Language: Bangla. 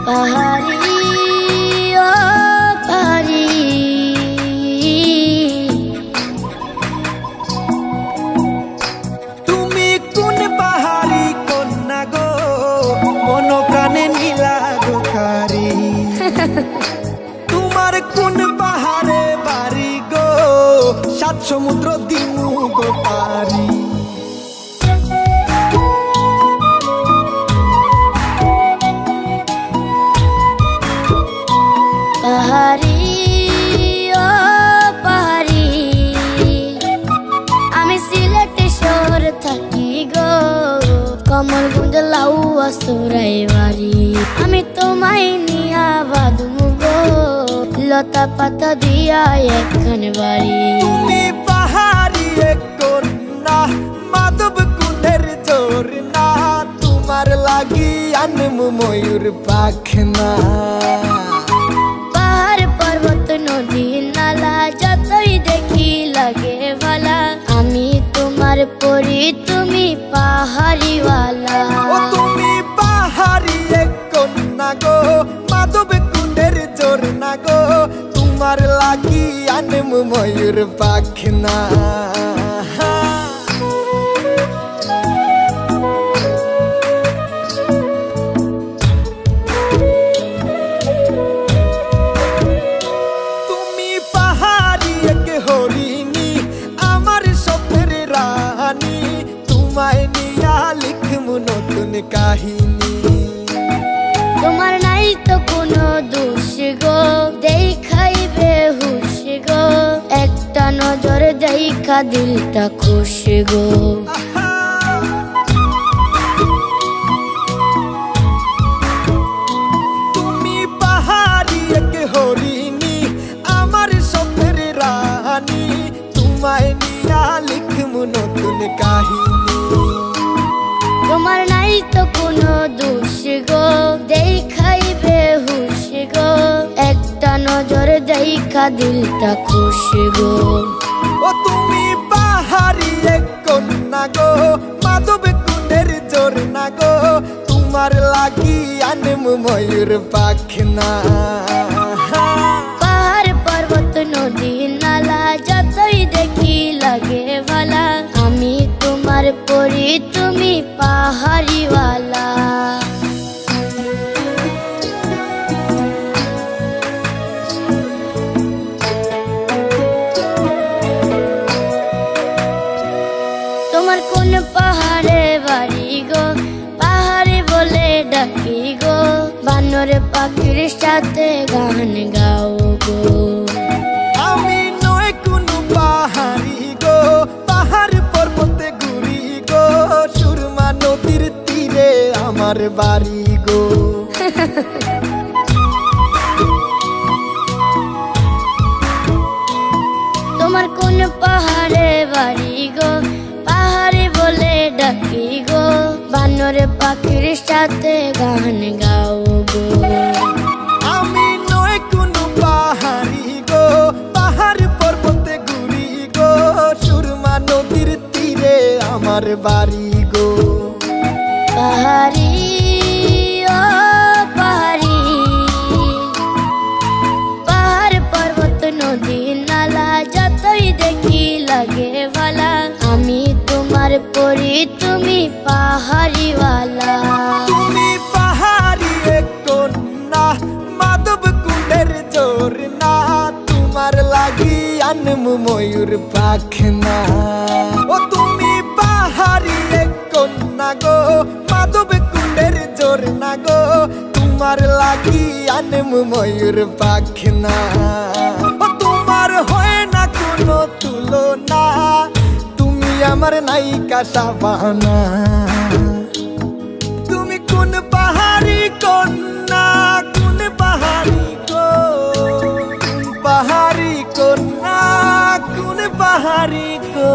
পাহাড়ি ও পাহাড়ি তুমি কোন পাহাড়ি কন্যা গো মন প্রাণে নীলা গোকারি তোমার কোন পাহাড়ে বাড়ি গো সাত সমুদ্র দিমু গো পারি পাহাড়ি ও পাহাড়ি আমি সিলেটে শহর থাকি গো কমলগঞ্জ লাউয়া সরাই বাড়ি আমি তোমায় নিয়া বাঁধবো গো লতা পাতা দিয়া একখান বাড়ি তুমি পাহাড়ি এক কন্যা মাধব কুণ্ডের জোর না তোমার লাগি আনমু ময়ূর পাখনা পর্বত নদী নালা যতই দেখি লাগে ভালা আমি তোমার পরি তুমি পাহাড়িওয়ালা ও তুমি পাহাড়ি এক কন্যা গো মাধব কুণ্ডের জোর না গো তোমার লাগি আনমু ময়ূর পাখনা নতুন কাহিনী তোমার নাই তো কোনো দোষ গো দেখাইবে হুশ গো একটা নজর দেখা দিলটা খুশ গো তুমি পাহাড়ি এক হরিণী আমার স্বপ্নের রানী তোমায় নিয়া লিখমু নতুন কাহিনী তোমার নাই তো কোনো দোষ গো দেখাইবে হুশ গো একটা নজর দেখা দিলটা খুশ গো ও তুমি পাহাড়ি এক কন্যা গো মাধব কুণ্ডের জোর না গো তোমার লাগি আনমু ময়ূর পাখনা পাহাড় পর্বত নদী নালা যতই দেখি লাগে ভালা আমি তোমার পরি তুমি পাহাড়িওয়ালা তোমার কোন পাহাড়ে বাড়ি গো পাহাড়ি বলে ডাকি গো বানর পাখির সাথে গান গাও গো আমি নয় কোনো পাহাড়ি গো পাহাড় পর্বতে ঘুরি গো সুরমা নদীর তীরে আমার বাড়ি গো তোমার কোন পাহাড়ে বাড়ি গো পাহাড়ি বলে ডাকি গো বানর পাখির সাথে গান গাও গো আমি নয় কোনো পাহাড়ি গো পাহাড় পর্বতে ঘুরি গো সুরমা নদীর তীরে আমার বাড়ি গো পাহাড়ি ও পাহাড়ি পাহাড় পর্বত নদী নালা যতই দেখি লাগে ভালা আমি তোমার পরি তুমি পাহাড়িওয়ালা তুমি পাহাড়ি এক কন্যা মাধব কুণ্ডের জোর না তোমার লাগি আনমু ময়ূর পাখনা ও তুমি পাহাড়ি এক কন্যা গো মাধব কুণ্ডের জোর না গো তোমার লাগি আনমু ময়ূর পাখনা ও তোমার হয় না কোনো তুলনা তুমি আমার নায়িকা শাবানা তুমি কোন পাহাড়ি কন্যা কোন পাহাড়ি গো পাহাড়ি কন্যা কোন পাহাড়ি গো